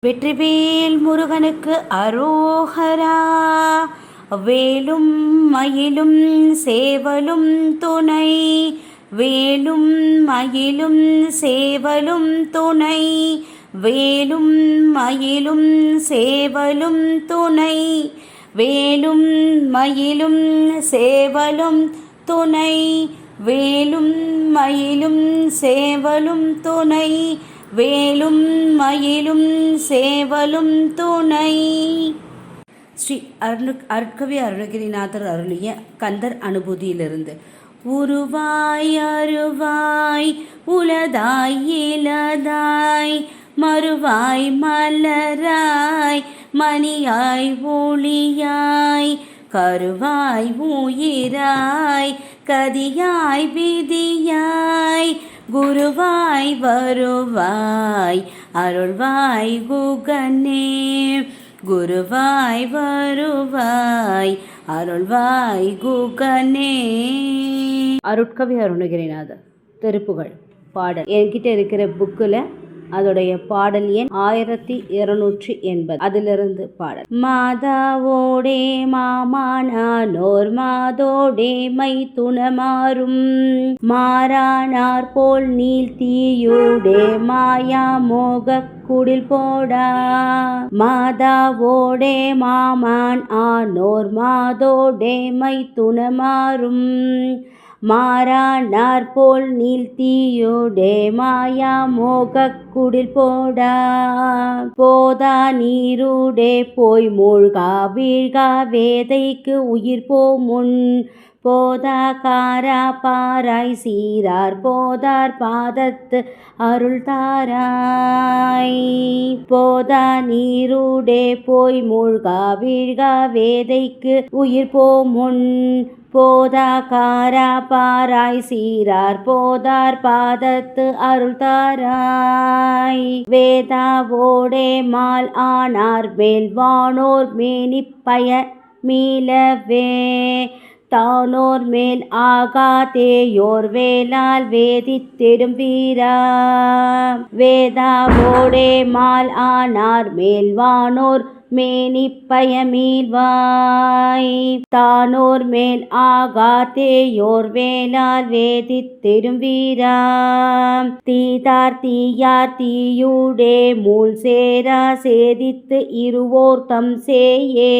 வெற்றிவேல் முருகனுக்கு அரோகரா. வேலும் மயிலும் சேவலும் துணை, வேலும் மயிலும் சேவலும் துணை, வேலும் மயிலும் சேவலும் துணை, வேலும் மயிலும் சேவலும் துணை, வேலும் மயிலும் சேவலும் துணை, வேலும் மயிலும் சேவலும் துணை. ஸ்ரீ அருட்கவி அருணகிரிநாதர் அருளிய கந்தர் அனுபூதியிலிருந்து. உருவாய் அருவாய் உலதாய் இலதாய், மறுவாய் மலராய் மணியாய் ஒளியாய், கருவாய் உயிராய் கதியாய் விதியாய், குருவாய் வருவாய் அருள்வாய் குகனே, குருவாய் வருவாய் அருள்வாய் குகனே. அருட்கவி அருணகிரிநாதர் திருப்புகழ் பாடல் என்கிட்ட இருக்கிற புக்கில் அதோடைய பாடல் எண் 1280. அதிலிருந்து பாடல். மாதாவோடே மாமானானோர் மாதோடே மை துணமாறும், மாறானார் போல் நீல் தீயோடே மாயா மோக குடில் போடா, மாதாவோடே மாமான் ஆனோர் மாதோடே மை துணமாறும், மாறானார் போல் நீல் தீயோடே மாயா மோக குடில் போடா, போதா நீருடே போய் மூழ்கா வீழ்கா வேதைக்கு உயிர் போமுன், போதா காரா பாராய் சீரார் போதார் பாதத்து அருள் தாராய், போதா நீருடே போய் மூழ்கா வீழ்கா வேதைக்கு உயிர் போமுன், போதா காரா பாராய் சீரார் போதார் பாதத்து அருள் தாராய், வேதாவோடே மால் ஆனார் மேல் வானோர் மேனிப்பய மீளவே, தானோர் மேல் ஆகாதேயோர் வேளால் வேதித்திடும் வீரா, வேதாவோடே மால் ஆனார் மேல் வானோர் மேனிப்பய மீள்வாய், தானோர் மேல் ஆகாதேயோர் வேளால் வேதித்திடும் வீரா, தீதார் தீயார் தீயுடே மூல் சேரா சேதித்து இருவோர் தம் சேயே,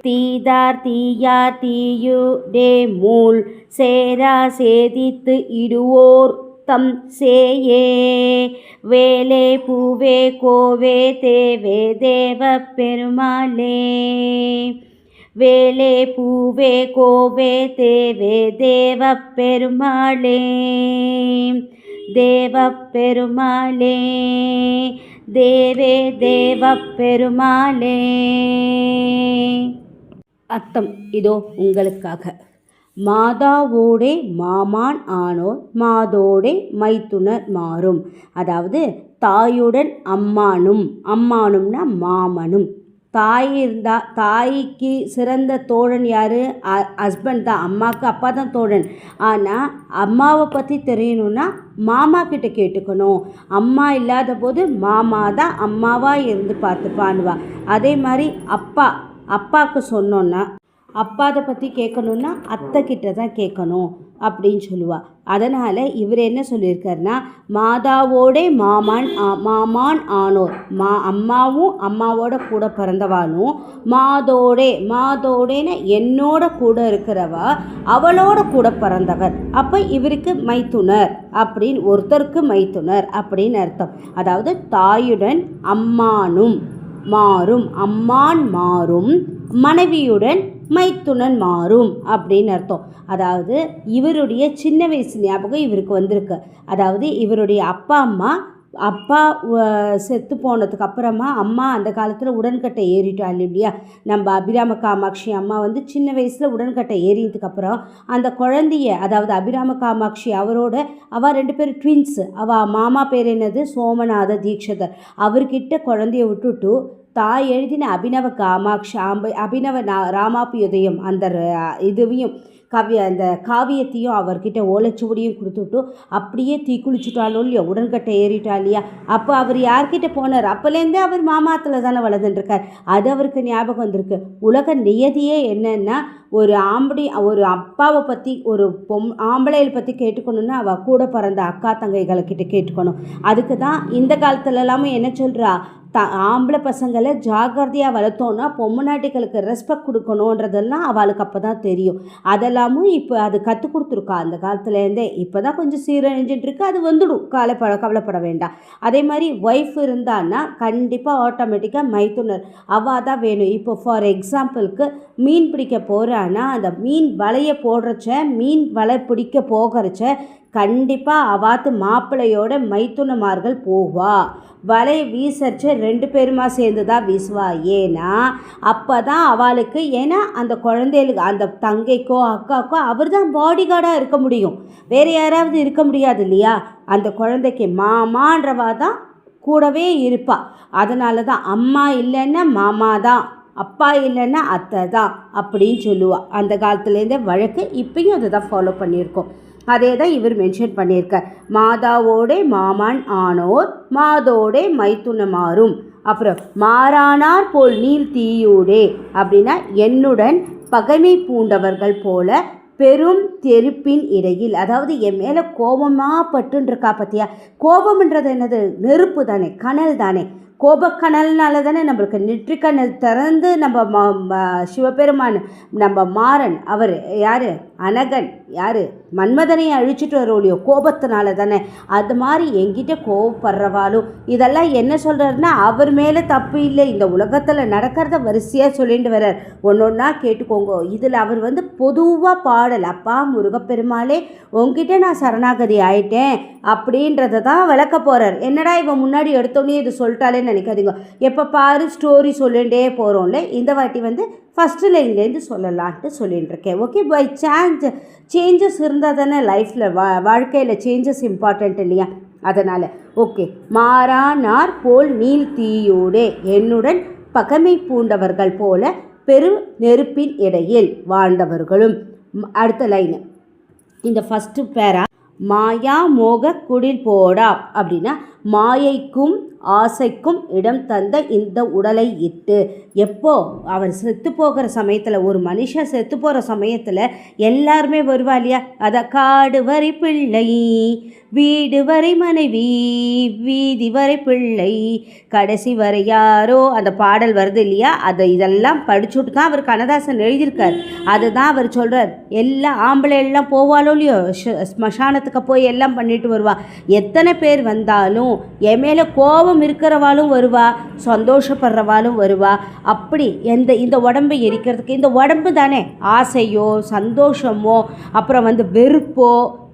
தீதார் தீயார் தீயுடே மூல் சேரா சேதித்து இடுவோர் தம் சேயே, வேலே பூவே கோவே தேவே தேவ பெருமாளே, வேலே பூவே கோவே தேவே தேவ பெருமாளே, தேவ பெருமாளே, தேவே தேவ பெருமாளே. அர்த்தம் இதோ உங்களுக்காக. மாதாவோடே மாமான் ஆனோர் மாதோடே மைத்துனர் மாறும். அதாவது தாயுடன் அம்மானும், அம்மானும்னா மாமனும். தாய் இருந்தா தாய்க்கு சிறந்த தோழன் யார்? ஹஸ்பண்ட் தான். அம்மாவுக்கு அப்பா தான் தோழன். ஆனால் அம்மாவை பற்றி தெரியணும்னா மாமா கிட்ட கேட்டுக்கணும். அம்மா இல்லாத போது மாமா தான் அம்மாவாக இருந்து பார்த்துப்பான்வா. அதே மாதிரி அப்பாவுக்கு சொன்னோன்னா அப்பாதை பற்றி கேட்கணுன்னா அத்தை கிட்ட தான் கேட்கணும் அப்படின்னு சொல்லுவாள். அதனால் இவர் என்ன சொல்லியிருக்காருன்னா, மாதாவோடே மாமான் ஆனோர், அம்மாவும் அம்மாவோட கூட பிறந்தவாளும், மாதோடேன்னு என்னோட கூட இருக்கிறவா அவளோட கூட பிறந்தவர். அப்போ இவருக்கு மைத்துனர் அப்படின்னு, ஒருத்தருக்கு மைத்துனர் அப்படின்னு அர்த்தம். அதாவது தாயுடன் அம்மானும் மாறும், அம்மான் மாறும், மனைவியுடன் மைத்துனன் மாறும் அப்படின்னு அர்த்தம். அதாவது இவருடைய சின்ன வயசு ஞாபகம் இவருக்கு வந்திருக்கு. அதாவது இவருடைய அப்பா செத்து போனதுக்கு அப்புறமா அம்மா அந்த காலத்தில் உடன்கட்டை ஏறிட்டாள் இல்லையா. நம்ம அபிராம காமாட்சி அம்மா சின்ன வயசில் உடன்கட்டை ஏறினதுக்கப்புறம் அந்த குழந்தைய, அதாவது அபிராம காமாட்சி அவள் 2 பேர் ட்வின்ஸ். அவள் மாமா பேர் என்னது? சோமநாத தீட்சிதர். அவர்கிட்ட குழந்தைய விட்டுட்டு தாய் எழுதின அபினவ காமாட்சி அபினவ ராமாபியுதயம் அந்த இதுவையும் அந்த காவியத்தையும் அவர்கிட்ட ஓலைச்சுவடியும் கொடுத்துட்டு அப்படியே தீக்குளிச்சுட்டாலோ இல்லையோ, உடன்கட்டை ஏறிட்டா இல்லையா. அப்போ அவர் யார்கிட்ட போனார்? அப்போலேருந்தே அவர் மாமாத்தில் தானே வளர்ந்துட்டுருக்கார். அது அவருக்கு ஞாபகம் வந்திருக்கு. உலக நியதியே என்னன்னா, ஒரு அப்பாவை பற்றி, ஒரு ஆம்பளையில் பற்றி கேட்டுக்கணுன்னா அவள் கூட பிறந்த அக்கா தங்கைகளை கிட்ட கேட்டுக்கணும். அதுக்கு தான் இந்த காலத்துல எல்லாமே என்ன சொல்கிறா, ஆம்பளை பசங்களை ஜாக்கிரதையாக வளர்த்தோன்னா பொம்முநாட்டிகளுக்கு ரெஸ்பெக்ட் கொடுக்கணுன்றதெல்லாம் அவளுக்கு அப்போ தான் தெரியும். அதெல்லாமும் இப்போ அது கற்றுக் கொடுத்துருக்கா அந்த காலத்துலேருந்தே. இப்போ தான் கொஞ்சம் சீரழிஞ்சிட்டு இருக்கு, அது வந்துடும், கவலைப்பட வேண்டாம். அதே மாதிரி ஒய்ஃப் இருந்தான்னா கண்டிப்பாக ஆட்டோமேட்டிக்காக மைத்துனர் அவள் தான் வேணும். இப்போ ஃபார் எக்ஸாம்பிளுக்கு மீன் பிடிக்க போகிறான்னா அந்த மீன் வலையை போடுறச்ச, மீன் வலை பிடிக்க போகிறச்ச கண்டிப்பாக அவாத்து மாப்பிள்ளையோட மைத்துனமார்கள் போவா. வலையை வீசச்சு 2 பேருமா சேர்ந்து தான் வீசுவா. ஏன்னா அப்போ தான் அவளுக்கு, ஏன்னா அந்த குழந்தைகளுக்கு, அந்த தங்கைக்கோ அக்காக்கோ அவர் தான் பாடி கார்டாக இருக்க முடியும், வேறு யாராவது இருக்க முடியாது இல்லையா. அந்த குழந்தைக்கு மாமான்றவா தான் கூடவே இருப்பா. அதனால தான் அம்மா இல்லைன்னா மாமா தான், அப்பா இல்லைன்னா அத்தை தான் அப்படின்னு சொல்லுவாள். அந்த காலத்துலேருந்தே வழக்கு, இப்பயும் அதை தான் ஃபாலோ பண்ணியிருக்கோம். அதே தான் இவர் மென்ஷன் பண்ணியிருக்கார். மாதாவோடே மாமான் ஆனோர் மாதோடே மைத்துனமாறும். அப்புறம் மாறானார் போல் நீல் தீயோடே அப்படின்னா, என்னுடன் பகைமை பூண்டவர்கள் போல பெரும் தெருப்பின் இடையில். அதாவது என் மேலே கோபமாக பட்டுருக்கா பற்றியா. கோபம்ன்றது என்னது? நெருப்பு தானே, கனல் தானே. கோபக்கனல்னால தானே நம்மளுக்கு நெற்றிக்கண்ணல் திறந்து நம்ம சிவபெருமான், நம்ம மாறன், அவர் யார், அனகன் யார், மன்மதனை அழிச்சிட்டு வரோலியோ, கோபத்தினால தானே. அது மாதிரி என்கிட்ட கோபப்படுறவாலும் இதெல்லாம் என்ன சொல்கிறாருன்னா, அவர் மேலே தப்பு இல்லை, இந்த உலகத்தில் நடக்கிறத வரிசையாக சொல்லிட்டு வர்றார். ஒன்றொன்னா கேட்டுக்கோங்க. இதில் அவர் பொதுவாக பாடல், அப்பா முருகப்பெருமாளே உங்ககிட்ட நான் சரணாகதி ஆயிட்டேன் அப்படின்றத தான் விளக்க போகிறார். என்னடா இவன் முன்னாடி எடுத்தோன்னே இது சொல்லிட்டாலேன்னு நினைக்காதீங்க. எப்போ பாரு ஸ்டோரி சொல்லிகிட்டே போகிறோம்ல, இந்த வாட்டி ஃபஸ்ட்டு லைன்லேருந்து சொல்லலான்ட்டு சொல்லிகிட்டு இருக்கேன். ஓகே, பை சேஞ்சஸ் இருந்தால் தானே லைஃப்பில் வாழ்க்கையில் சேஞ்சஸ் இம்பார்ட்டண்ட் இல்லையா. அதனால் ஓகே, மாறானார் போல் நீல் தீயோடே என்னுடன் பகைமை பூண்டவர்கள் போல பெரு நெருப்பின் இடையில் வாழ்ந்தவர்களும். அடுத்த லைனு, இந்த ஃபஸ்ட்டு பேரா மாயா மோக குடில் போடா அப்படின்னா, மாயைக்கும் ஆசைக்கும் இடம் தந்த இந்த உடலை இட்டு. எப்போ அவர் செத்து போகிற சமயத்தில், ஒரு மனுஷன் செத்து போகிற சமயத்தில் எல்லாருமே வருவா இல்லையா. அதை காடு வரை பிள்ளை, வீடு வரை மனைவி, வீதி வரை பிள்ளை, கடைசி வரை யாரோ, அந்த பாடல் வருது இல்லையா. இதெல்லாம் படிச்சுட்டு தான் அவர் கண்ணதாசன் எழுதியிருக்கார். அதுதான் அவர் சொல்கிறார். எல்லாம் ஆம்பளை எல்லாம் போவாளோ இல்லையோ, ஸ்மசானத்துக்கு போய் எல்லாம் பண்ணிட்டு வருவா. எத்தனை பேர் வந்தாலும் என் மேலே கோபம் இருக்கிறவாலும் வருவா, சந்தோஷப்படுறவாலும் வருவா. அப்படி இந்த உடம்பை எரிக்கிறதுக்கு, இந்த உடம்பு தானே ஆசையோ சந்தோஷமோ அப்புறம் வெறுப்போ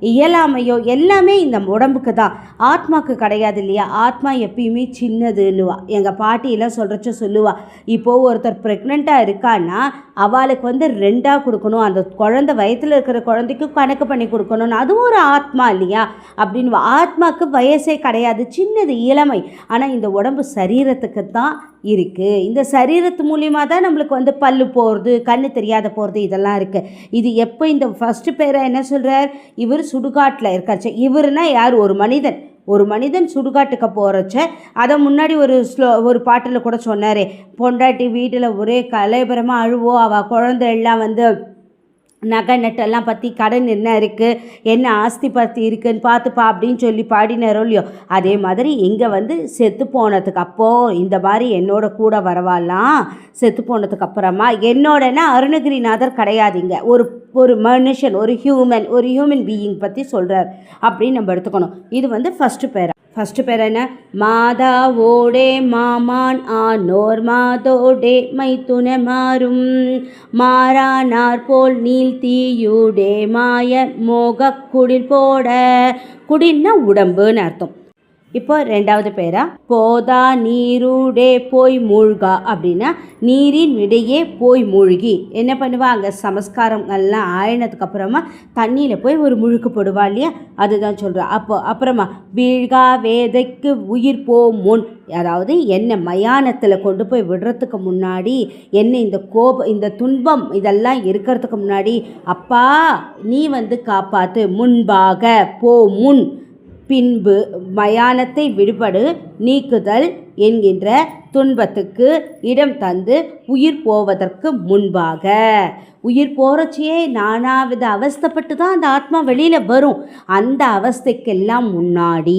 இயலாமையோ எல்லாமே இந்த உடம்புக்கு தான், ஆத்மாவுக்கு கிடையாது இல்லையா. ஆத்மா எப்பயுமே சின்னதுன்னுவா எங்கள் பாட்டியெல்லாம் சொல்கிறச்ச சொல்லுவா. இப்போது ஒருத்தர் ப்ரெக்னெண்ட்டாக இருக்கான்னா அவளுக்கு 2ஆக கொடுக்கணும், அந்த குழந்தை வயத்தில் இருக்கிற குழந்தைக்கு கணக்கு பண்ணி கொடுக்கணும்னு, அதுவும் ஒரு ஆத்மா இல்லையா அப்படின்னு. ஆத்மாவுக்கு வயசே கிடையாது, சின்னது, இளமை. ஆனால் இந்த உடம்பு சரீரத்துக்கு தான் இருக்குது. இந்த சரீரத்து மூலியமாக தான் நம்மளுக்கு பல்லு போகிறது, கண்ணு தெரியாத போகிறது, இதெல்லாம் இருக்குது. இது எப்போ இந்த ஃபஸ்ட்டு பேரை என்ன சொல்கிறார், இவர் சுடுகாட்டில் இருக்காச்சு. இவருனா யார்? ஒரு மனிதன் சுடுகாட்டுக்கு போகிறச்ச, அதை முன்னாடி ஒரு பாட்டில் கூட சொன்னார். பொண்டாட்டி வீட்டில் ஒரே கலைபரமாக அழுவோ, அவள் குழந்தை எல்லாம் நகை நட்டெல்லாம் பற்றி கடன் என்ன இருக்குது, என்ன ஆஸ்தி பற்றி இருக்குன்னு பார்த்துப்பா அப்படின்னு சொல்லி பாடினாரோ இல்லையோ. அதே மாதிரி இங்கே செத்து போனதுக்கு அப்போது இந்த மாதிரி என்னோட கூட வரவாலாம். செத்து போனதுக்கு அப்புறமா என்னோடனா அருணகிரிநாதர் கிடையாதுங்க, ஒரு மனுஷன், ஒரு ஹியூமன் பீயிங் பற்றி சொல்கிறார் அப்படின்னு நம்ம எடுத்துக்கணும். இது ஃபஸ்ட்டு பேர் என்ன? மாதாவோடே மாமான் ஆனோர் மாதோடே மைத்துன மாறும், மாறானார் போல் நீல் தீயுடே மாய மோக குடில் போட. குடில்னா உடம்புன்னு அர்த்தம். இப்போ ரெண்டாவது பேரா போதா நீருடே போய் மூழ்கா அப்படின்னா நீரின் இடையே போய் மூழ்கி என்ன பண்ணுவா, அங்கே சமஸ்காரங்கள்லாம் ஆயினதுக்கு அப்புறமா தண்ணியில் போய் ஒரு முழுக்கு போடுவா இல்லையா, அதுதான் சொல்கிறா. அப்புறமா வீழ்கா வேதைக்கு உயிர் போ முன், அதாவது என்னை மயானத்தில் கொண்டு போய் விடுறதுக்கு முன்னாடி, என்ன இந்த இந்த துன்பம் இதெல்லாம் இருக்கிறதுக்கு முன்னாடி அப்பா நீ வந்து காப்பாற்று, முன்பாக போ முன் பின்பு மயானத்தை விடுபடு நீக்குதல் என்கின்ற துன்பத்துக்கு இடம் தந்து உயிர் போவதற்கு முன்பாக, உயிர் போகிறச்சியே நானாவது அவஸ்தைப்பட்டு தான் அந்த ஆத்மா வெளியில் வரும், அந்த அவஸ்தைக்கெல்லாம் முன்னாடி.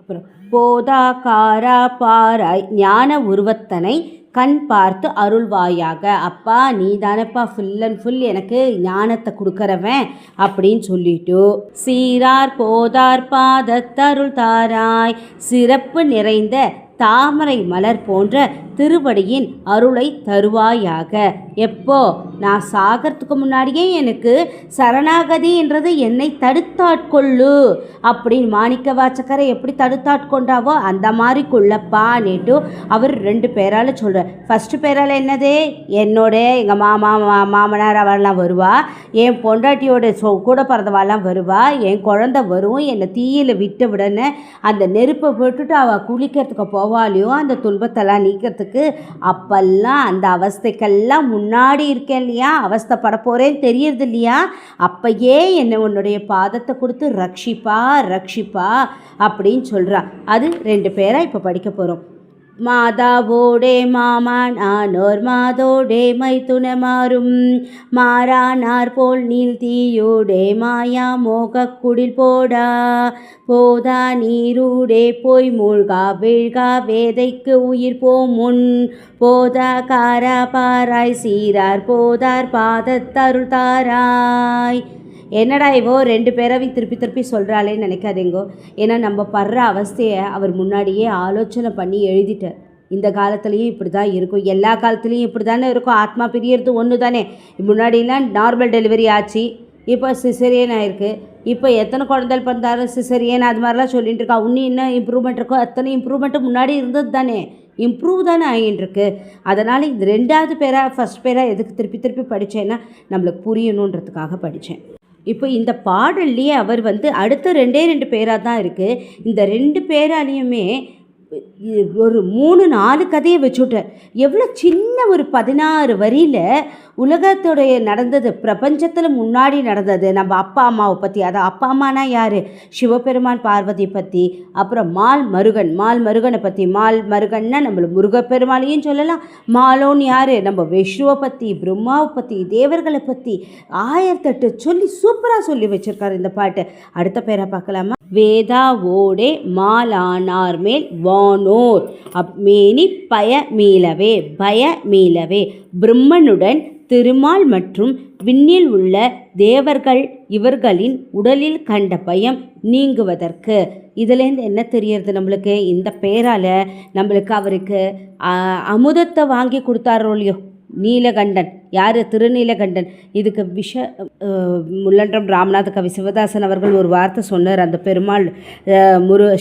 அப்புறம் போதா காரா பாராய் ஞான உருவத்தனை கண் பார்த்து அருள்வாயாக, அப்பா நீ தானப்பா ஃபுல் அண்ட் ஃபுல் எனக்கு ஞானத்தை கொடுக்குறவன் அப்படின்னு சொல்லிட்டு, சீரார் போதார் பாதத்தருள் தாராய் சிறப்பு நிறைந்த தாமரை மலர் போன்ற திருவடியின் அருளை தருவாயாக. எப்போ நான் சாகிறதுக்கு முன்னாடியே எனக்கு சரணாகதின்றது என்னை தடுத்தாட்கொள்ளு அப்படின்னு மாணிக்க வாச்சக்கரை எப்படி தடுத்தாட்கொண்டாவோ அந்த மாதிரி கொள்ளப்பான்னுட்டு அவர் ரெண்டு பேரால் சொல்கிறார். ஃபஸ்ட்டு பேரால் என்னது, என்னோட எங்கள் மாமனார் அவரெல்லாம் வருவா, என் பொண்டாட்டியோட கூட பிறந்தவாலாம் வருவா, என் குழந்தை வரும், என்னை தீயில் விட்டு விடன்னு அந்த நெருப்பை போட்டுட்டு அவள் குளிக்கிறதுக்கு போவாலையோ அந்த துன்பத்தெல்லாம் நீக்கிறதுக்கு, அப்பெல்லாம் அந்த அவஸ்தைக்கெல்லாம் முன்னாடி இருக்கேன் இல்லையா, அவஸ்தைப்பட போகிறேன்னு தெரியறது இல்லையா, அப்பயே என்னை உன்னுடைய பாதத்தை கொடுத்து ரட்சிப்பா ரட்சிப்பா அப்படின்னு சொல்கிறா. அது ரெண்டு பேராக இப்போ படிக்க போகிறோம். மாதாவோடே மாமான் ஆனோர் மாதோடே மைத்துன மாறும் மாறானார் போல் நீல் தீயோடே மாயா மோக குடில் போடா போதா நீரூடே போய் மூழ்கா வீழ்கா வேதைக்கு உயிர் போ முன் போதா காரா பாராய் சீரார் போதார் பாதத்தருள் தாராய். என்னடா இவோ ரெண்டு பேரவை திருப்பி திருப்பி சொல்கிறாளேன்னு நினைக்காதேங்கோ. ஏன்னா நம்ம படுற அவஸ்தையை அவர் முன்னாடியே ஆலோசனை பண்ணி எழுதிட்டார். இந்த காலத்துலேயும் இப்படி தான் இருக்கும், எல்லா காலத்துலேயும் இப்படி தானே இருக்கும். ஆத்மா பிரியறது ஒன்று தானே. முன்னாடிலாம் நார்மல் டெலிவரி ஆச்சு, இப்போ சிசரியன் ஆயிருக்கு. இப்போ எத்தனை குழந்தைகள் பிறந்தாலும் சிசரியன் அது மாதிரிலாம் சொல்லிட்டு இருக்கா. இன்னும் இன்னும் இம்ப்ரூவ்மெண்ட் இருக்கோ, அத்தனை இம்ப்ரூவ்மெண்ட்டு முன்னாடி இருந்தது தானே, இம்ப்ரூவ் தானே ஆகிட்டுருக்கு. அதனால் இது ரெண்டாவது பேராக ஃபஸ்ட் பேராக எதுக்கு திருப்பி திருப்பி படித்தேன்னா நம்மளுக்கு புரியணுன்றதுக்காக படித்தேன். இப்போ இந்த பாடல்லையே அவர் வந்து அடுத்த ரெண்டு பேராக தான் இருக்குது. இந்த ரெண்டு பேராலையுமே ஒரு 3-4 கதையை வச்சுட்டார். எவ்வளோ சின்ன ஒரு 16 வரியில் உலகத்துடைய நடந்தது, பிரபஞ்சத்தில் முன்னாடி நடந்தது, நம்ம அப்பா அம்மாவை பற்றி, அதான் அப்பா அம்மானா யார், சிவபெருமான் பார்வதி பற்றி, அப்புறம் மால் மருகனை பற்றி. மால் மருகன்னா நம்மள முருகப்பெருமாளையும் சொல்லலாம், மாலோன்னு யார், நம்ம விஷ்ணுவை பற்றி, பிரம்மாவை பற்றி, தேவர்களை பற்றி 1008 சொல்லி சூப்பராக சொல்லி வச்சுருக்காரு இந்த பாட்டு. அடுத்த பேரை பார்க்கலாமா. வேதா ஓடே மாலானார் மேல் வானோர் மேனி பய மீளவே பிரம்மனுடன் திருமால் மற்றும் விண்ணில் உள்ள தேவர்கள் இவர்களின் உடலில் கண்ட பயம் நீங்குவதற்கு. இதுலேருந்து என்ன தெரியறது நம்மளுக்கு, இந்த பேரால் நம்மளுக்கு அவருக்கு அமுதத்தை வாங்கி கொடுத்தாரோ இல்லையோ நீலகண்டன், யார், திருநீலகண்டன். இதுக்கு முள்ளன்றம் ராமநாத கவி சிவதாசன் அவர்கள் ஒரு வார்த்தை சொன்னார். அந்த பெருமாள்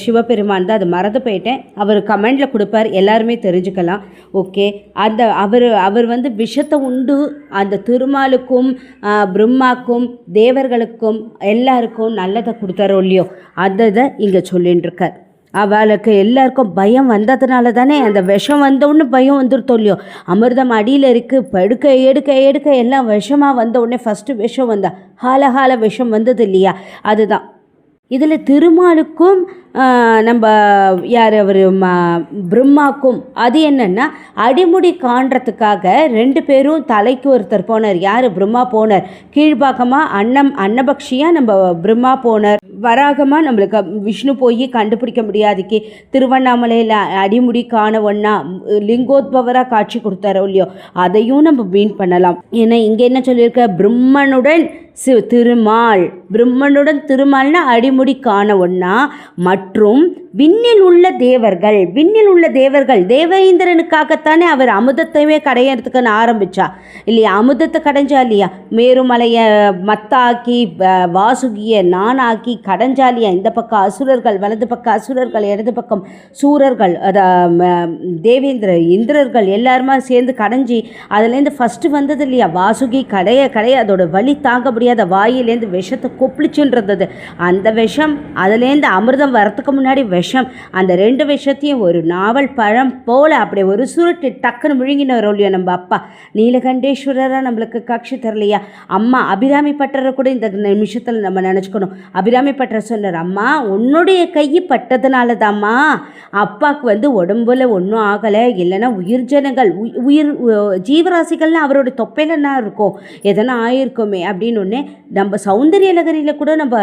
சிவபெருமான் தான், அது மறந்து போயிட்டேன், அவர் கமெண்டில் கொடுப்பார், எல்லாருமே தெரிஞ்சுக்கலாம். ஓகே, அந்த அவர் வந்து விஷத்தை உண்டு அந்த திருமாலுக்கும் பிரம்மாக்கும் தேவர்களுக்கும் எல்லாருக்கும் நல்லதை கொடுத்தாரோ இல்லையோ, அதை இங்கே சொல்லின்னு இருக்கார். அவளுக்கு எல்லாருக்கும் பயம் வந்ததுனால தானே, அந்த விஷம் வந்தவுடனே பயம் வந்துருத்தோ இல்லையோ. அமிர்தம் அடியில் இருக்குது, எடுக்க எடுக்க எல்லாம் விஷமாக வந்த உடனே ஃபஸ்ட்டு விஷம் வந்தா ஹால விஷம் வந்தது இல்லையா, அதுதான். இதில் திருமாலுக்கும் நம்ம யார் அவர் பிரம்மாக்கும் அது என்னென்னா அடிமுடி காண்றதுக்காக ரெண்டு பேரும் தலைக்கு ஒருத்தர் போனார். யார், பிரம்மா போனார். கீழ்பாக்கமாக அன்னபக்ஷியாக நம்ம பிரம்மா போனார். வராகமாக நம்மளுக்கு விஷ்ணு போய் கண்டுபிடிக்க முடியாதுக்கு திருவண்ணாமலையில் அடிமுடி காண ஒன்றா லிங்கோத்பவராக காட்சி கொடுத்தாரோ இல்லையோ, அதையும் நம்ம மீன் பண்ணலாம். ஏன்னா இங்கே என்ன சொல்லியிருக்க, பிரம்மனுடன் திருமால், பிரம்மனுடன் திருமால்னா அடிமுடி காண ஒன்றா மற்றும் விண்ணில் உள்ள தேவர்கள், விண்ணில் உள்ள தேவர்கள் தேவேந்திரனுக்காகத்தானே அவர் அமுதத்தையே கடையறதுக்குன்னு ஆரம்பித்தா இல்லையா? அமுதத்தை கடைஞ்சா இல்லையா? மேருமலையை மத்தாக்கி வாசுகியை நானாக்கி கடைஞ்சா இல்லையா? இந்த பக்கம் அசுரர்கள், வலது பக்கம் அசுரர்கள், இடது பக்கம் சூரர்கள், இந்திரர்கள் எல்லாருமா சேர்ந்து கடைஞ்சி அதுலேருந்து ஃபஸ்ட்டு வந்தது இல்லையா? வாசுகி கடைய அதோட வலி தாங்க முடியாத வாயிலேருந்து விஷத்தை கொப்பளிச்சுன்றது. அந்த விஷம் அதுலேருந்து அமிர்தம் வரத்துக்கு முன்னாடி விஷம், அந்த 2 விஷத்தையும் ஒரு நாவல் பழம் போல் அப்படியே ஒரு சுருட்டு டக்குன்னு முழுங்கினவர் இல்லையா நம்ம அப்பா நீலகண்டேஸ்வரராக நம்மளுக்கு காட்சி தரலையா? அம்மா அபிராமி பட்டரை கூட இந்த நிமிஷத்தில் நம்ம நினச்சிக்கணும். அபிராமி பட்டரை சொன்னார், அம்மா உன்னுடைய கை பட்டதுனால தாம்மா அப்பாவுக்கு உடம்புல ஒன்றும் ஆகலை, இல்லைன்னா உயிர் ஜனங்கள் உயிர் ஜீவராசிகள்லாம் அவரோட தொப்பையிலன்னா இருக்கும், எதனா ஆயிருக்குமே அப்படின்னு ஒன்று. நம்ம சௌந்தரிய லகரியில் கூட நம்ம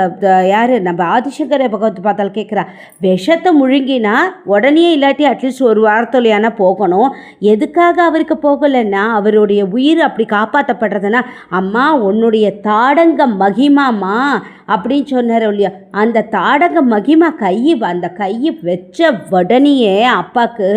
யார் நம்ம ஆதிசங்கர பகவத் பார்த்தால் கேட்குறா, விஷத்தை முழுங்கினா உடனே இல்லாட்டி அட்லீஸ்ட் ஒரு வாரத்தொலையானா போகணும். எதுக்காக அவருக்கு போகலைன்னா அவருடைய உயிர் அப்படி காப்பாற்றப்படுறதுன்னா, அம்மா உன்னுடைய தாடங்க மகிமாமா அப்படின்னு சொன்னார் இல்லையா? அந்த தாடக மகிமா அந்த கையை வச்ச உடனேயே அப்பாவுக்கு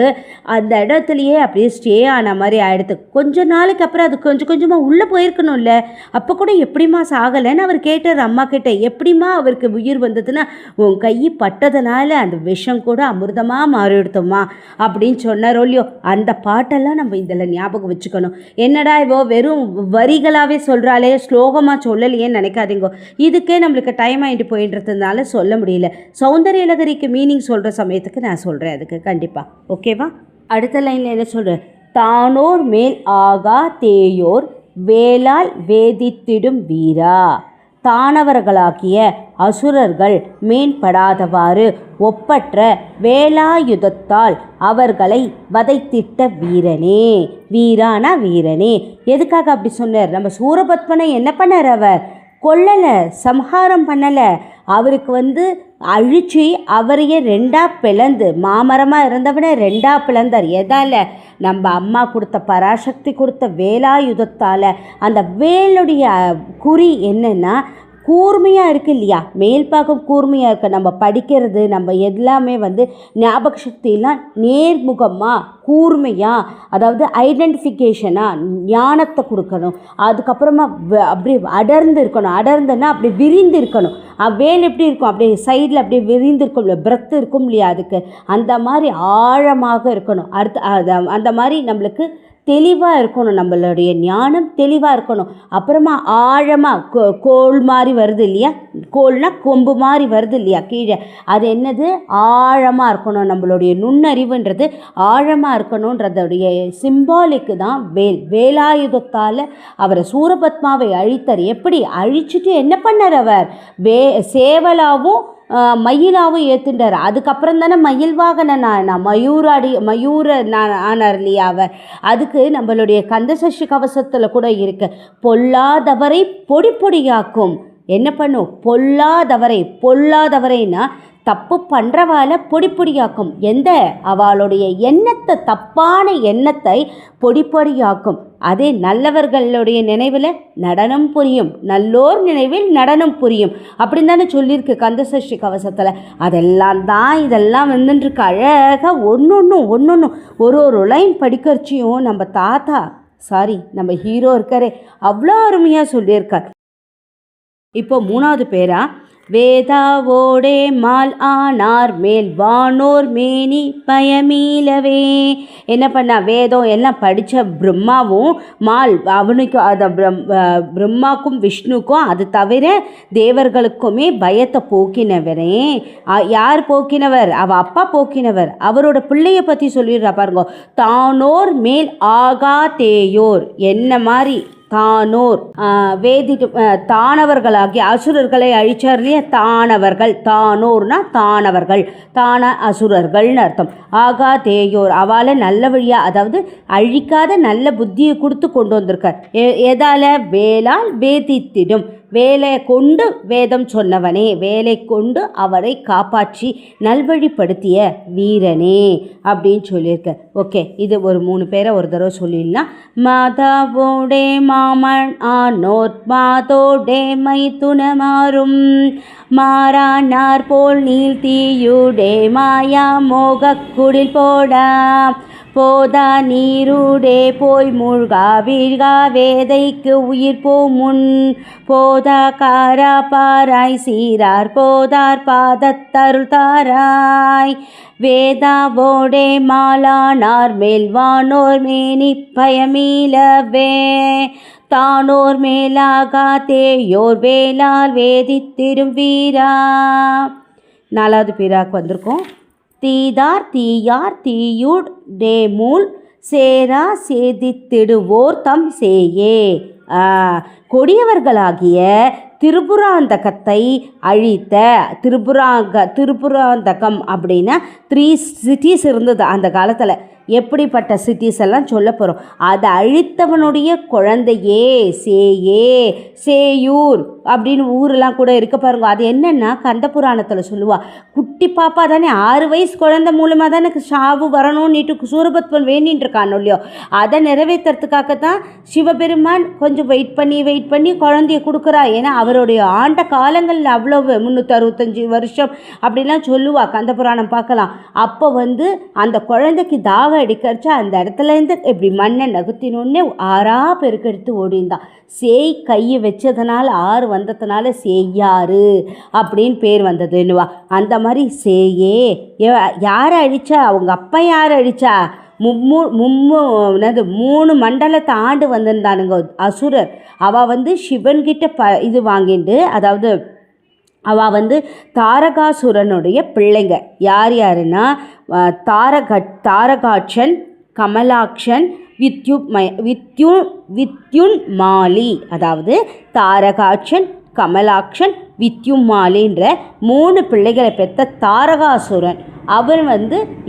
அந்த இடத்துலையே அப்படியே ஸ்டே ஆன மாதிரி ஆகிடுது. கொஞ்ச நாளைக்கு அப்புறம் அது கொஞ்சம் கொஞ்சமாக உள்ளே போயிருக்கணும்ல. அப்போ கூட எப்படிமா சாகலைன்னு அவர் கேட்டார் அம்மா கிட்ட. எப்படிமா அவருக்கு உயிர் வந்ததுன்னா, உன் கை பட்டதுனால அந்த விஷம் கூட அமிர்தமாக மாறிடுத்தோம்மா அப்படின்னு சொன்னாரோ இல்லையோ? அந்த பாட்டெல்லாம் நம்ம இதில் ஞாபகம் வச்சுக்கணும். என்னடா இவோ வெறும் வரிகளாகவே சொல்கிறாளே, ஸ்லோகமாக சொல்லலையேன்னு நினைக்காதீங்க. இதுக்கே நம்மளுக்கு டைம் ஆகிட்டு போயின்றதுனால சொல்ல முடியல. சௌந்தரிய லகரிக்கு மீனிங் சொல்கிற சமயத்துக்கு நான் சொல்கிறேன் அதுக்கு கண்டிப்பாக. ஓகேவா? அடுத்த லைனில் என்ன சொல்கிறேன்? தானோர் மேல் ஆகா தேயோர் வேளால் வேதித்திடும் வீரா, தானவர்களாகிய அசுரர்கள் மேன்படாதவாறு ஒப்பற்ற வேலாயுதத்தால் அவர்களை வதைத்திட்ட வீரனே. வீரானா வீரனே. எதுக்காக அப்படி சொன்னார்? நம்ம சூரபத்மனை என்ன பண்ணார்? அவர் கொல்லலை, சம்ஹாரம் பண்ணலை. அவருக்கு அழிச்சு அவரையே 2ஆக பிளந்து, மாமரமாக இருந்தவனை 2ஆக பிளந்தார். எதால்? நம்ம அம்மா கொடுத்த பராசக்தி கொடுத்த வேலாயுதத்தால். அந்த வேலுடைய குறி என்னென்னா கூர்மையாக இருக்குது இல்லையா? மேல்பாகம் கூர்மையாக இருக்குது. நம்ம படிக்கிறது நம்ம எல்லாமே ஞாபக சக்தியெல்லாம் நேர்முகமாக கூர்மையாக, அதாவது ஐடென்டிஃபிகேஷனாக ஞானத்தை கொடுக்கணும். அதுக்கப்புறமா அப்படி அடர்ந்து இருக்கணும். அடர்ந்துன்னா அப்படி விரிந்து இருக்கணும். வேல் எப்படி இருக்கும்? அப்படியே சைடில் அப்படியே விரிந்து இருக்கும் இல்லையா? பிரெத்து இருக்கும் இல்லையா? அதுக்கு அந்த மாதிரி ஆழமாக இருக்கணும். அந்த மாதிரி நம்மளுக்கு தெளிவாக இருக்கணும். நம்மளுடைய ஞானம் தெளிவாக இருக்கணும். அப்புறமா ஆழமாக கோல் மாதிரி வருது இல்லையா? கோல்னா கொம்பு மாதிரி வருது இல்லையா கீழே? அது என்னது? ஆழமாக இருக்கணும். நம்மளுடைய நுண்ணறிவுன்றது ஆழமாக இருக்கணுன்றதுடைய சிம்பாலிக்கு தான் வேல். வேலாயுதத்தால் அவரை சூரபத்மாவை அழித்தார். எப்படி அழிச்சிட்டு என்ன பண்ணார்? அவர் சேவலாவும் மயிலாவும் ஏற்றுண்டார். அதுக்கப்புறம் தானே மயில் வாகனன் மயூர ஆனார் இல்லையா அவர்? அதுக்கு நம்மளுடைய கந்தசஷ்டி கவசத்தில் கூட இருக்கு, பொல்லாதவரை பொடி பொடியாக்கும். என்ன பண்ணும்? பொல்லாதவரைன்னா தப்பு பண்ணுறவால பொடி பொடியாக்கும். அவளுடைய எண்ணத்தை, தப்பான எண்ணத்தை பொடி பொடியாக்கும். அதே நல்லவர்களுடைய நினைவில் நடனம் புரியும், நல்லோர் நினைவில் நடனம் புரியும் அப்படின்னு தானே சொல்லியிருக்கு கந்தசஷ்டி கவசத்தில். இதெல்லாம் வந்துட்டுருக்கு அழகாக ஒன்று ஒரு லைன் படிக்கிறச்சியும் நம்ம ஹீரோ இருக்காரே அவ்வளோ அருமையாக சொல்லியிருக்கார். இப்போ 3வது பேரா, வேதாவோடே மால் ஆனார் மேல் வானோர் மேனி பயமீலவே. என்ன பண்ணா? வேதம் எல்லாம் படித்த பிரம்மாவும் அவனுக்கு பிரம்மாக்கும் விஷ்ணுக்கும் அது தவிர தேவர்களுக்குமே பயத்தை போக்கினவரே. யார் போக்கினவர்? அப்பா போக்கினவர். அவரோட பிள்ளையை பற்றி சொல்லிடுறா பாருங்க. தானோர் மேல் ஆகா தேயோர். என்ன மாதிரி தானோர் தானவர்களாகி அசுரர்களை அழிச்சார் இல்லையா? தானோர்னா தானவர்கள், அசுரர்கள்னு அர்த்தம். ஆகா தேயோர், அவளை நல்ல வழியாக, அதாவது அழிக்காத நல்ல புத்தியை கொடுத்து கொண்டு வந்திருக்கார். எதால? வேலால் வேதித்திடும். வேலை கொண்டு வேதம் சொன்னவனே, வேலை கொண்டு அவரை காப்பாற்றி நல்வழிப்படுத்திய வீரனே அப்படின்னு சொல்லியிருக்க. ஓகே, இது ஒரு 3 பேரை ஒரு தடவை சொல்லிடலாம். மாதாவோடே மாமன் ஆனோர் மாதோடே மைத்துனமாறும் மாறானார் போல் நீள் தீயுடே மாயா மோகக்குடில் போடா போதா நீருடே போய் மூழ்கா வீழ்கா வேதைக்கு உயிர் போமுன் போதா காரா பாராய் சீரார் போதார் பாதத்தருள் தாராய் வேதாவோடே மாலானார் மேல்வானோர் மேனி பயமீலவே தானோர் மேலாகா தேயோர் வேளால் வேதித்திரும் வீரா. 4வது பீராக்கு வந்திருக்கோம். தீதார் தீயார் தீயுட் டேமூல் சேரா சேதித்திடுவோர் தம் சேயே. கொடியவர்களாகிய திரிபுராந்தகத்தை அழித்த திரிபுராந்தகம் அப்படின்னா 3 சிட்டிஸ் இருந்தது அந்த காலத்தில். எப்படிப்பட்ட சிட்டிஸ் எல்லாம் சொல்ல போகிறோம். அதை அழித்தவனுடைய குழந்தையே சேயே, சேயூர் அப்படின்னு ஊரெல்லாம் கூட இருக்க பாருங்க. அது என்னென்னா கந்த புராணத்தில் சொல்லுவா, குட்டி பாப்பா தானே 6 வயசு குழந்தை மூலமாக தான் எனக்கு சாவு வரணும்னுட்டு சூரபத்மன் வேண்டின்னு இருக்கானோ இல்லையோ, அதை நிறைவேற்றுறதுக்காகத்தான் சிவபெருமான் கொஞ்சம் வெயிட் பண்ணி குழந்தைய கொடுக்குறா. ஏன்னா அவருடைய ஆண்ட காலங்களில் அவ்வளோ 365 வருஷம் அப்படிலாம் சொல்லுவா. கந்த புராணம் பார்க்கலாம். அப்போ அந்த குழந்தைக்கு தாக அடிக்கடிச்சா அந்த இடத்துலேருந்து இப்படி மண்ணை நகுத்தினோடனே 6 பெருக்கெடுத்து ஓடிந்தான். சேய் கையை வச்சதுனால 6 வந்ததுனால சேயாறு அப்படின்னு பேர் வந்ததுன்னுவா. அந்த மாதிரி சேயே யாரை அழிச்சா? அவங்க அப்பா யாரை அழிச்சா? 3 மண்டலத்தை ஆண்டு வந்திருந்தானுங்க அசுரர். அவள் சிவன்கிட்ட இது வாங்கிட்டு, அதாவது அவள் தாரகாசுரனுடைய பிள்ளைங்க. யாருன்னா தாரகாட்சன், கமலாக்ஷன், வித்யுன்மாலி. அதாவது தாரகாட்சன், கமலாக்ஷன், வித்யுன்மாலின்ற 3 பிள்ளைகளை பெற்ற தாரகாசுரன். அவன்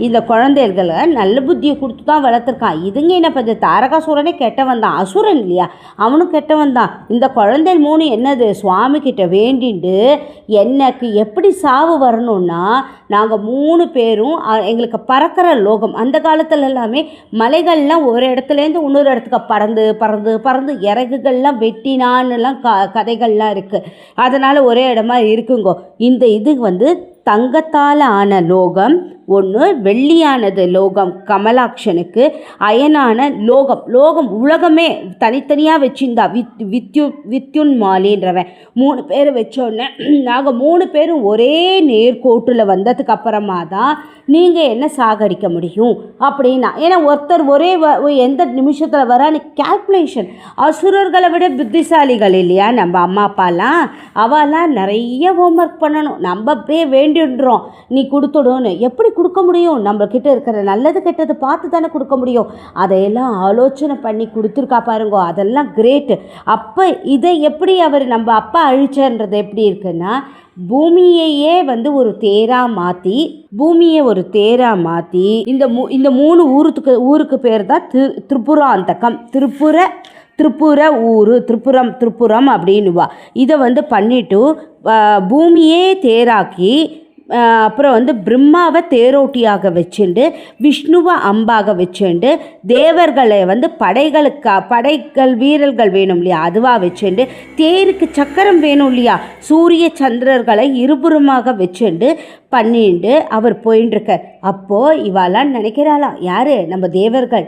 இந்த குழந்தைகளை நல்ல புத்தியை கொடுத்து தான் வளர்த்துருக்கான். இதுங்க என்ன பண்ண, தாரகாசுரனே கெட்டவன் தான், அசுரன் இல்லையா, அவனும் கெட்டவன் தான். இந்த குழந்தைகள் 3 என்னது, சுவாமி கிட்ட வேண்டிண்டு எனக்கு எப்படி சாவு வரணும்னா, நாங்கள் 3 பேரும் எங்களுக்கு பறக்கிற லோகம். அந்த காலத்துல எல்லாமே மலைகள்லாம் ஒரு இடத்துலேருந்து இன்னொரு இடத்துக்கு பறந்து பறந்து பறந்து இறகுகள்லாம் வெட்டினான்னுலாம் கதைகள்லாம் இருக்குது. அதனால் ஒரே இடமா இருக்குங்கோ. இந்த இது தங்கத்தால் ஆன லோகம் ஒன்று, வெள்ளியானது லோகம் கமலாக்ஷனுக்கு, அயனான லோகம் உலகமே தனித்தனியாக வச்சுருந்தா வித்யுன்மாலின்றவன். 3 பேர் வச்சோடனே நாங்கள் 3 பேரும் ஒரே நேர்கோட்டில் வந்ததுக்கு அப்புறமா தான் நீங்கள் என்ன சாகடிக்க முடியும் அப்படின்னா. ஏன்னா ஒருத்தர் ஒரே எந்த நிமிஷத்தில் வரான்னு கால்குலேஷன். அசுரர்களை விட புத்திசாலிகள் இல்லையா நம்ம அம்மா அப்பாலாம். அவெல்லாம் நிறைய ஹோம்ஒர்க் பண்ணணும். நம்ம அப்படியே வேண்டிடுறோம் நீ கொடுத்துடுன்னு. எப்படி கொடுக்க முடியும்? நம்மக்கிட்ட இருக்கிற நல்லது கெட்டது பார்த்து தானே கொடுக்க முடியும். அதையெல்லாம் ஆலோசனை பண்ணி கொடுத்துருக்கா பாருங்கோ, அதெல்லாம் கிரேட்டு. அப்போ இதை எப்படி அவர் நம்ம அப்பா அழிச்சன்றது எப்படி இருக்குன்னா, பூமியையே ஒரு தேரா மாற்றி இந்த 3 ஊருக்கு பேர் தான் திரிபுராந்தகம். திரிபுர ஊரு, திரிபுரம் அப்படின்னுவா. இதை பண்ணிட்டு பூமியே தேராக்கி, அப்புறம் பிரம்மாவை தேரோட்டியாக வச்சுண்டு, விஷ்ணுவை அம்பாக வச்சுண்டு, தேவர்களை படைகள் வீரர்கள் வேணும் இல்லையா அதுவாக வச்சுண்டு, தேருக்கு சக்கரம் வேணும் இல்லையா, சூரிய சந்திரர்களை இருபுறமாக வச்சுண்டு பண்ணிட்டு அவர் போயின்ட்டுருக்கார். அப்போது இவாளாம் நினைக்கிறாளாம், யார் நம்ம தேவர்கள்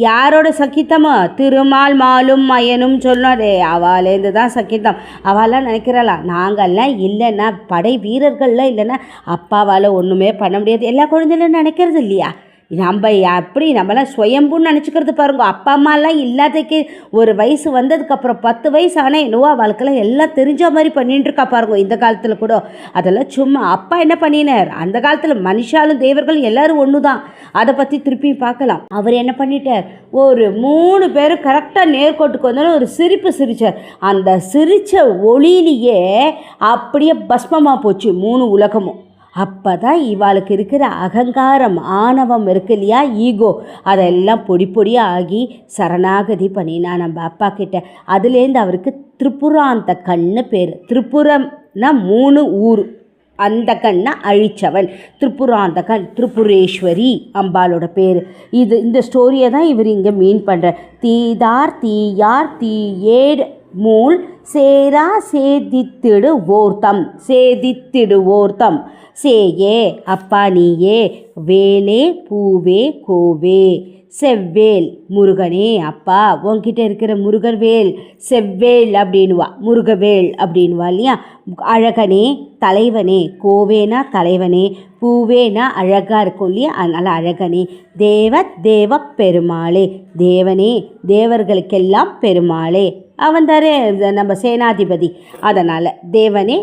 யாரோட சக்கித்தமோ, திருமால் மாலும் மயனும் சொன்னாரே அவளேருந்து தான் சக்கித்தம். அவளாம் நினைக்கிறாளாம், நாங்கள்லாம் இல்லைன்னா படை வீரர்கள்லாம் இல்லைன்னா அப்பாவால் ஒன்றுமே பண்ண முடியாது. எல்லா குழந்தைகளும் நினைக்கிறது இல்லையா? நம்ம அப்படி நம்மளாம் சுயம்புன்னு நினச்சிக்கிறது பாருங்க. அப்பா அம்மாலாம் இல்லாதக்கு ஒரு வயசு வந்ததுக்கப்புறம் 10 வயசு ஆனால் என்னவோ அவளுக்கெல்லாம் எல்லாம் தெரிஞ்ச மாதிரி பண்ணிட்டுருக்கா பாருங்க. இந்த காலத்தில் கூட அதெல்லாம் சும்மா. அப்பா என்ன பண்ணினார் அந்த காலத்தில்? மனுஷாலும் தேவர்களும் எல்லோரும் ஒன்று தான். அதை பற்றி திருப்பி பார்க்கலாம். அவர் என்ன பண்ணிட்டார், ஒரு 3 பேரும் கரெக்டாக நேர்கோட்டுக்கு வந்தாலும் ஒரு சிரிப்பு சிரித்தார். அந்த சிரித்த ஒளியிலேயே அப்படியே பஸ்மமாக போச்சு 3 உலகமும். அப்போ தான் இவாளுக்கு இருக்கிற அகங்காரம் ஆணவம் இருக்கு இல்லையா, ஈகோ, அதெல்லாம் பொடி பொடியாக ஆகி சரணாகதி பண்ணினா நம்ம அப்பா கிட்ட. அதுலேருந்து அவருக்கு திரிபுராந்த கண்ணு பேர். திரிபுரம்னா 3 ஊர், அந்த கண்ணை அழிச்சவன் திரிபுராந்தகன், திரிபுரேஸ்வரி அம்பாளோட பேர். இந்த ஸ்டோரியை தான் இவர் இங்கே மீன் பண்ணுற. தீதார் தீயார் தீயேடு மூல் சேரா சேதித்திடு ஓர்த்தம், சேதித்திடுவோர்த்தம், சேயே அப்பா நீயே, வேலே பூவே கோவே, செவ்வேல் முருகனே அப்பா உன்கிட்ட இருக்கிற முருகவேல், செவ்வேல் அப்படின்வா, முருகவேல் அப்படின்வா இல்லையா. அழகனே தலைவனே, கோவேனா தலைவனே, பூவேனா அழகாக இருக்கும் இல்லையா, அதனால் அழகனே, தேவ பெருமாளே, தேவனே தேவர்களுக்கெல்லாம் பெருமாளே, அவன் தாரே நம்ம சேனாதிபதி, அதனால் தேவனே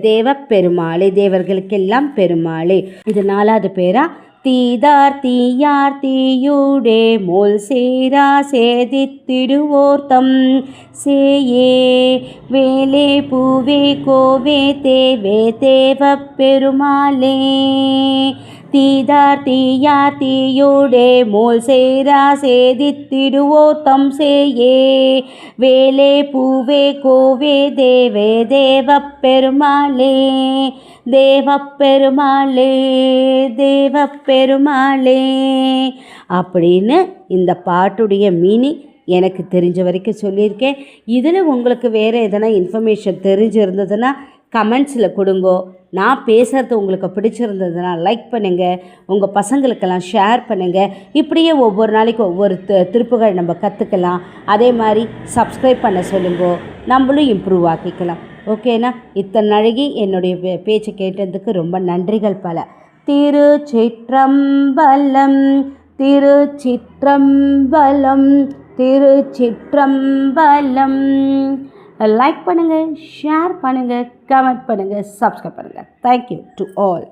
தேவ பெருமாளே, தேவர்களுக்கெல்லாம் பெருமாளே. இது 4வது பேரா. தீதார் தீயார் தீயூடே மோல் சேரா சேதித்திடுவோர்த்தம், சேயே வேலே பூவே கோவே தேவே தேவ பெருமாளே. தீதார் தீயார் தீயூடே மோல் சேரா சேதித்திடுவோர்த்தம், சேயே வேலே பூவே கோவே தேவே தேவ பெருமாளே, தேவப்பெருமாளே தேவப்பெருமாளே அப்படின்னு இந்த பாட்டுடைய மீனிங் எனக்கு தெரிஞ்ச வரைக்கும் சொல்லியிருக்கேன். இதில் உங்களுக்கு வேறு எதனா இன்ஃபர்மேஷன் தெரிஞ்சிருந்ததுன்னா கமெண்ட்ஸில் கொடுங்கோ. நான் பேசுகிறது உங்களுக்கு பிடிச்சிருந்ததுன்னா லைக் பண்ணுங்கள், உங்கள் பசங்களுக்கெல்லாம் ஷேர் பண்ணுங்கள். இப்படியே ஒவ்வொரு நாளைக்கு ஒவ்வொரு திருப்புகள் நம்ம கற்றுக்கலாம். அதே மாதிரி சப்ஸ்கிரைப் பண்ண சொல்லுங்கோ, நம்மளும் இம்ப்ரூவ் ஆக்கிக்கலாம். ஓகேண்ணா, இத்தனை நாளைக்கு என்னுடைய பேச்சை கேட்டதுக்கு ரொம்ப நன்றிகள் பல. திருச்சிற்றம்பலம் திருச்சிற்றம்பலம் திருச்சிற்றம்பலம். லைக் பண்ணுங்கள், ஷேர் பண்ணுங்கள், கமெண்ட் பண்ணுங்கள், சப்ஸ்கிரைப் பண்ணுங்கள். Thank you to all.